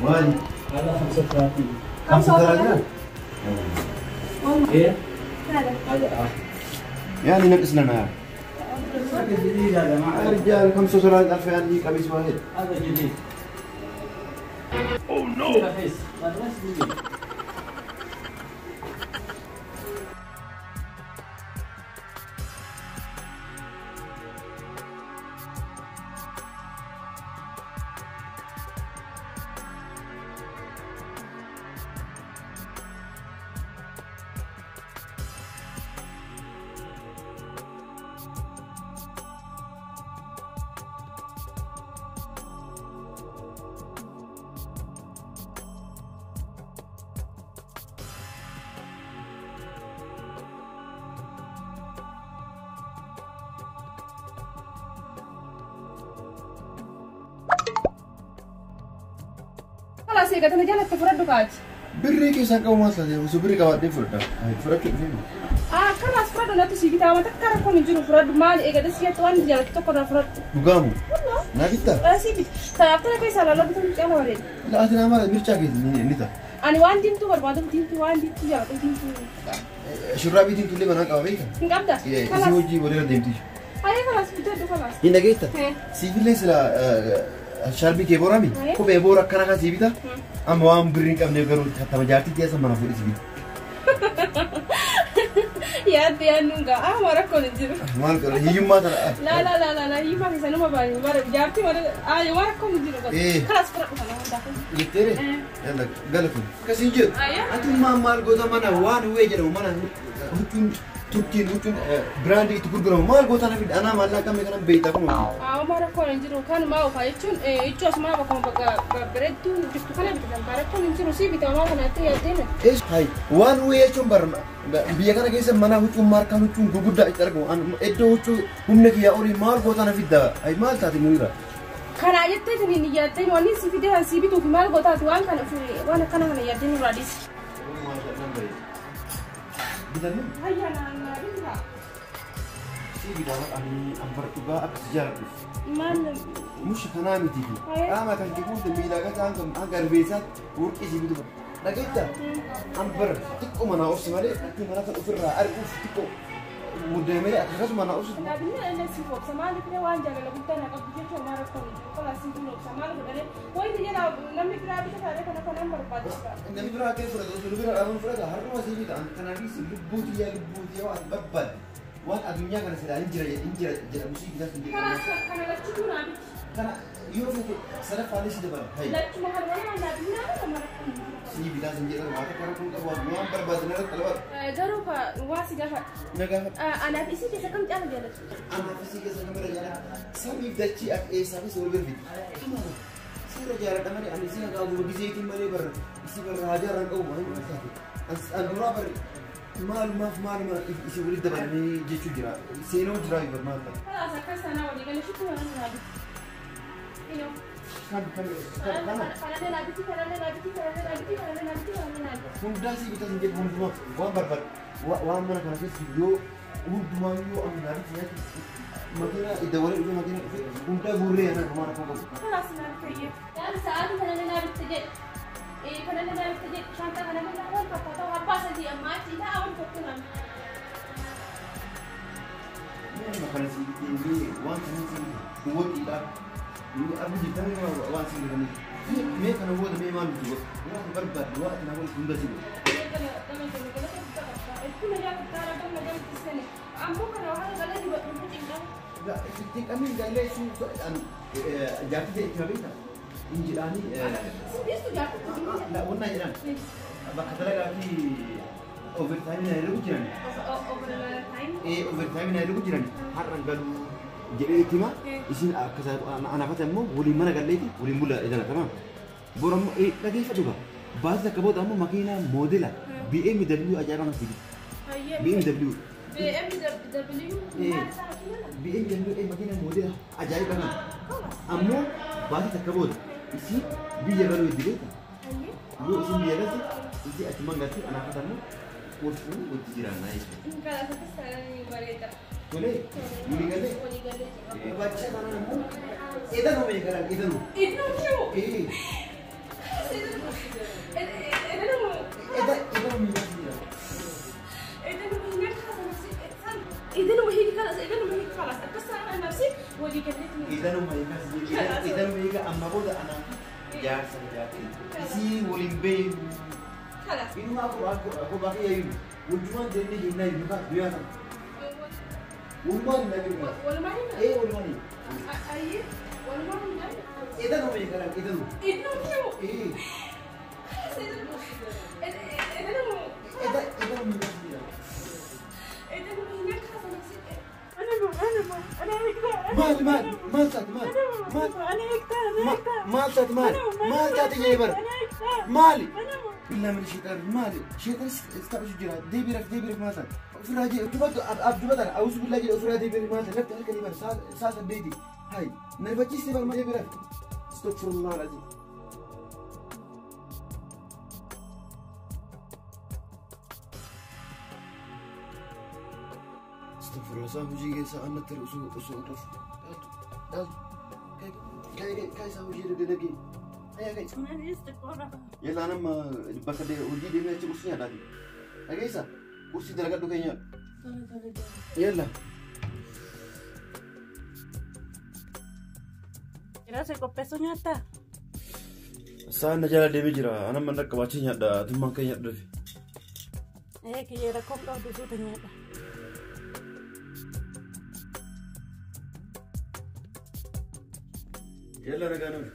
مالي هذا 35 35 ايه هذا يعني نقص لنا هذا جديد هذا يا ما رجال 35,000 يعني قميص واحد هذا جديد اوه نو رخيص هذا بس جديد خلاص يا قتنا جالك تفرد قاعد بري كيسا قوما سلا وسبري قوادي فردا فرد كيف خلاص فرد لا تسيبي تاما تكر كون يجرو فرد مال ايه قد سيات وان جالك تقرا فرد dhugoome والله نابيتا سيبي تعرفنا كيس على لا بتقول انا وريد لا أنا ما مرجع كذي نيتا انا وان دينتو بربادو دينتو وان دينتو يا دينتو شرابي دين كل ما نقع بيك نقبدا خلاص إذا وجي ولا ديمتي هاي خلاص بتدو خلاص هنا جيتا سيفيليس لا شربي كبورامي كو بيبورا كنا كسيبيتا أما وام برين كم نيجرو حتى ما جاتي تياسا ما نفوق سيبيتا يا دي انونغا ما ركون نجرو مالك هي ما ترى لا لا لا لا هي ما في سنه ما باي ما جارتي ولا ما ركون نجرو خلاص فرق خلاص يتري يلا قالكم كسينجر أنت ما مال قوتا منا وان ويجرو منا تركين براندي تقول قرام مال قوتا أنا ما لا كم كلام بيتكم ما ركون نجرو كان ما هو فايتون يجوز ما بكون بردو جبت كلام بتدم باركون نجرو سيبي تمام أنا تيجي تيجي إيش هاي وان ويجون برنا بيجانا كيسة منا هجوم ماركان هجوم جوجدا يتركوا أنا إدو هجوم هم نكيا أوري مال قوتا نفيدا هاي مال تاتي ميرا كان عيتني نيجاتين واني سيفيدها سيبي تو في مال قطعة وان كان في وانا كان أنا يجاتين راديس بدرنا هيا أنا بيها سي بدار أني أمبرتوغا أكسجار ما مش كنامي تيجي أما كان تقول تميلا كتان أنكر بيسات ورك إيش بدو لقيتا أمبر تكو منا أوس مالي تكو منا تأفرها أركوف تكو مدمري أتخذ منا أوس لا بني أنا سيفوك سمعني كده وان جانا لو كنت أنا قبل كده ما ركون خلاص سيفوك سمعني بدري وين تيجي لا نمي كده بيجي كده كنا كنا نمبر بعدش نمي كده كيف فرق لو أمون فرق هرب ما سيبي تان كنا بيس لبوتي وان ببل وان الدنيا كنا سلا إنجرا جرا مشي كده سنجرا خلاص كنا لا تشوفون أبي كنا يوم سنة فانيش دبل هاي لا تشوفون هذا ولا بني أنا ما ركون سيبي كده سنجرا ما تكرر كل كبار ما برباد نرد كلام جروبا واسي جافا نجاح أنا في سيدي سكمت أنا جالس أنا في سيجا سكمل رجالا سامي بدأتي أك سامي سوول برفيد سير رجالا تمري أنا سينا كابو بيزيتي مالي بر إسي بر هاجر رنقو ما هي مسافة أنا بر مال ما إسي ولد دبرني جيشو جرا سينو جرا يبر مال خلاص أكيد أنا ودي قال شو تقول أنا هذا إنه كان Fundasi kita sendiri bumbu wan barbar wan mana kana kes video bumbu mayu amna riya makina idawale itu makina unta gurre ana hamara ko خلاص ما كيف يعني ساعات انا لنا بتجي كنا لنا بتجي شانتا كنا لنا اول فقط واباس دي اما تي لا اول فقط ما كان سيدي wan kana sidi duwo ila ni abu jitani wan sidi ni me kana wo me man duwo wan barbar wa na wal fundasi كنا جاب ترى كنا جاب تسني امو كنا هذا الذي بقول لا kami قال لي شو جاتي دي كابيتا انجلاني سبيستو جاب لا قلنا جيران بكتلقى في اوفر تايم نايرو جيران اوفر تايم اوفر تايم نايرو جيران حرن قالوا جريتي ما يصير كذا انا فاتمو ولي ما قال لي ولي مولا اذا تمام برم لا كيف تجوا بعد كبود امو ماكينه موديلا بي ام دبليو اجابه ما تيجي بي ام دبليو بي ام دبليو اي ماكينه موديلا اجابه ما امو بعد كبود يصير بيجروا يديك لو يصير بيجروا يصير اتمنى غاتي انا فاتمو وتفو وتجيران نايس كذا تسالني بريتا boleh boleh gale baca mana namu idan ho me karan idan itu cute إذا ميكا أما بودا أنا جالسة إسي وليمبين إنه أكو باقي يجي والجوان جنني هنا يبقى بيانا والماني نبي بيانا إيه والماني أيه والماني إذا نو ميكا إذا نو إيه مالي بالله من الشيطان مالي شيطان استعوذ جرا دي بيرك مثلا افراجي تبدو ابدو بدر اعوذ بالله جل افراجي بيرك مثلا نبت الكلمه ساس بيدي هاي نربجي سيبر ما بيرك استغفر الله العظيم استغفر الله صاحب جيجي سألنا ترى أسوء كاي ساوي جيري دلقي هيا كاي يلا أنا ما بكرة ودي دي ماشي كرسي ada di هيا إيسا كرسي دلقات دو كينيا يلا Kira saya kopes nyata. Sana jalan dia bijira, anak mana kebacinya ada, tu makanya ada. Kira kok kau duduk ternyata. يلا رجعنا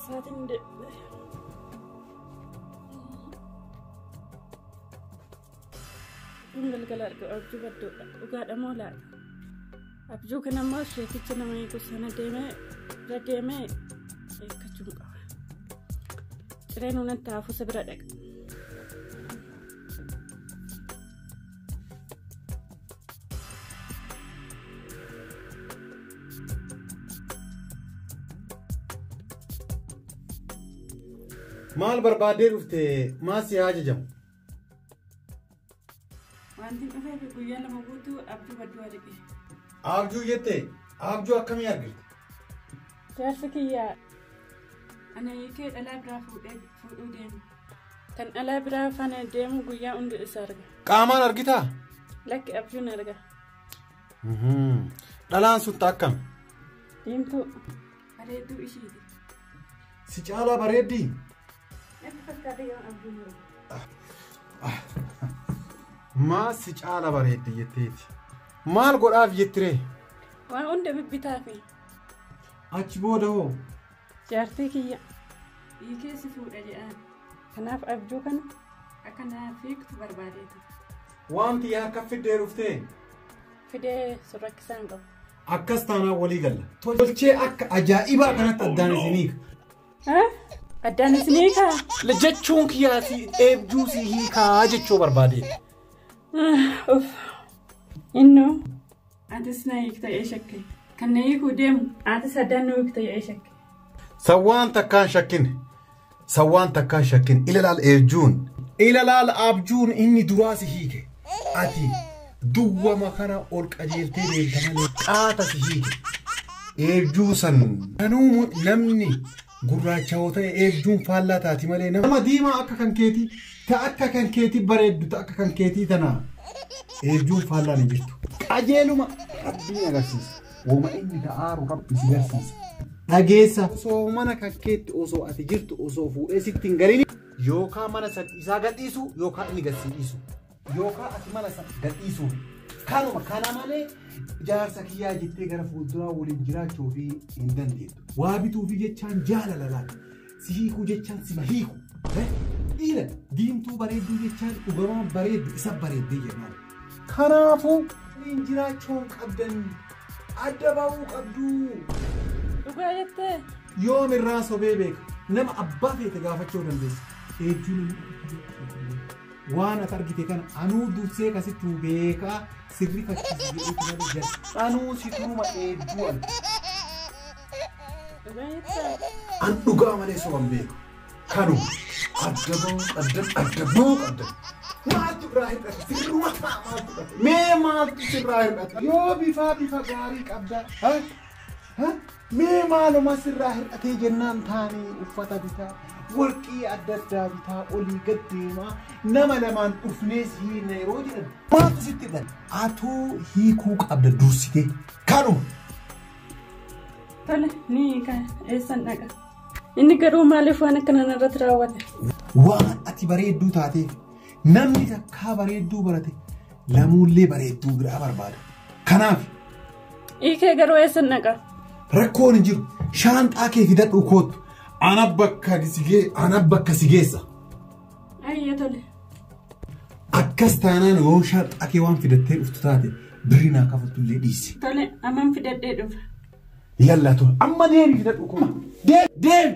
Saatiin galgala arga abjuu baddoodha dhugaadha moo laata abjuu kana immoo sheekicha nama eegu sana irra deemee eeggachuun qaba cireen unan taafusa bira dhaqa maal barbaadee dhufte maasi hajajamu wanti dhufee fi guyyaa lama guutuu abjuu badduu arge aabjuu jette aabjuu akkamii argite jaarsa kiyyaa ana hiikee dhalaa biraa fuudhuu deemu kan dhalaa biraa faana deemu guyyaa hundi isa arga qaamaan argitaa lakki abjuun arga dhalaan sun akkam diimtuu bareedduu ishiiti si caalaa bareeddii maas si caala bareeddi jetteeti maal godhaaf jettire waan hunda bibbitaafi achi booda hoo jaartii kiyya hiikee si fuudha jedhaan kanaaf abjuu kana akka naaf hiiktu barbaadeetu wanti harka fiddee dhuftee fidee surrakkisaan qabu akkas taanaa walii galla tolchee akka ajaa'ibaa kanatti addaan isiniika addaan isiniika jechuun kiyyaasi eebjuu si hiikaa jechuu barbaade inno atis na hiikta ta'ee shakke kan na hiikuu deemu atis addaan na hiikta ta'ee shakke sawwaan takkaan shakkin ilalaal eebjuun ilalaal abjuun inni duraa si hiike ati duwwama kana ol qajeeltee deemta malee qaata si hiike eebjuu san kanuu namni gurraacha hoo ta'e eebjuun faallaa taati malee nama diimaa akka kan keetii ta akka kan keetii bareeddu ta akka kan keetii tana eebjuun faallaan hin jirtu qajeeluma rabbiin agarsiisa Wooma inni ta'aaru rabbi si garsiisa. Dhageessa osoo mana kakkeetti osoo ati jirtu osoo fuudhee sitti hin galini yookaan mana isaa gadhiisu yookaan inni gadhiisu yookaan ati mana isaa gadhiisu. Kanuma kana malee jaarsa kiyyaa jettee gara fuulduraa waliin jiraachuu fi hin dandeettu. Waa bituu fi jechaan jaalala laata. Si hiikuu jechaan si hiiku. Dhiira diimtuu bareedduu jechaan dhugamaan bareeddu isa bareeddee jennaan. Kanaafuu waliin jiraachuun qabdan adda baa'uu qabdu. Dhugaa jettee? Yoom irraa sobee beeka. Nama abbaa feete gaafachuu dandeessa. Eejuun waan ati argite kana anuu dursee kasitti beekaa sirri fakkiisi jedhee tura jala. Anuu si turuma eedduu an. An dhugaa malee soban beeku. Kanu adda baa'uu qabdan. Maaltu irraa hir'ate? Sirruma ta'a maaltu hir'ate? Mee maaltu sirraa hir'ate? Yoo bifa gaarii qabda. Mee maaluma sirraa hir'atee jennaan taanii uffata bitaa. Warqii adda addaa bitaa olii gad deemaa nama lamaan dhufnee hiina yeroo jedhan maaltu sitti dhan atuu hiikuu qabda dursitee kanuma. Tole ni kan eessan dhaqa. Inni garuu maaliif waan akkana irratti raawwate? Waan ati bareedduu taateef namni takkaa bareedduu barate lamuullee bareedduu biraa barbaada. Kanaaf hiikee garuu eessan dhaqa? Rakkoon hin jiru shaanxaa kee fidadhuu kootu. Ana bakka si geessa. Ayya tole. Akkas taanaan yoo shaanxaa kee waan fidattee dhuftu taate birrii naa kafattu illee dhiisi. Tole amman fidadhee dhufa. Yallaa tole amma deemi fidadhu kun. Deem.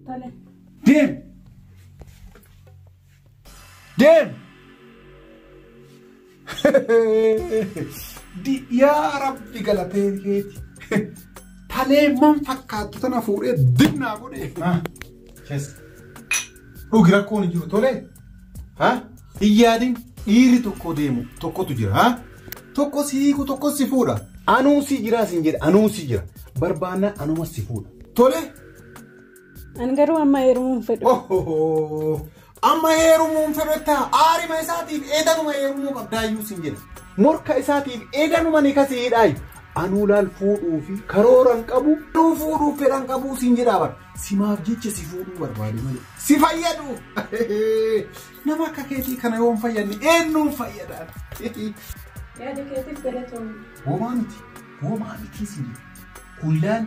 Tole. Deem. Yaa rabbi galatee keeti. Talee man fakkaattu tana fuudhee dinnaa godhee. Dhugi rakkoon hin jiru tolee. Iyyaadin dhiirri tokko deemu tokkotu jira. Tokko si hiiku tokko si fuudha. Anuu si jira sin jedhe anuu si jira. Barbaanna anuma si fuudha. Tolee. An garuu amma heerumuun fedhu. Amma heerumuun fedhattaa aarima isaatiif eedanuma heerumuu qabdaayyuu sin jedha. Morka isaatiif eedanuma ni kasii hidhaayu. Anuu laal fuudhuu fi karooran qabu anuu fuudhuuf fedhan qabuu sin jedhaa bara. Simaaf jecha si fuudhuu barbaade malee. Si fayyadu. Nama akka keetii kana yoon fayyadne eenyuun fayyadaan. Yaada keetiif galatoomne. Homaa miti sin jedhe. Kullaan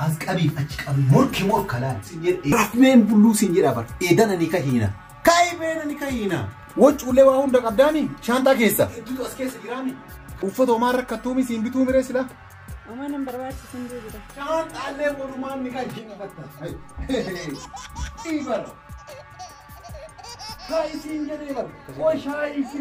as qabiif achi qabii morka laal sin jedhe. Rafmeen bulluu sin jedhaa bara. Eedana ni kahiina. Kaayibeena ni kahiina. Waccuullee waa hunda qabdaani shaantaa keessa. Hedduutu as keessa jiraani. Uffata homaa rakkattuumi siin bituu miree sila. Homaa nan barbaachisan jira. Shaantaallee walumaan ni kan isheen qabatta. Dhiibara. Haa isiin jedhee bara. Waa shaayii fi.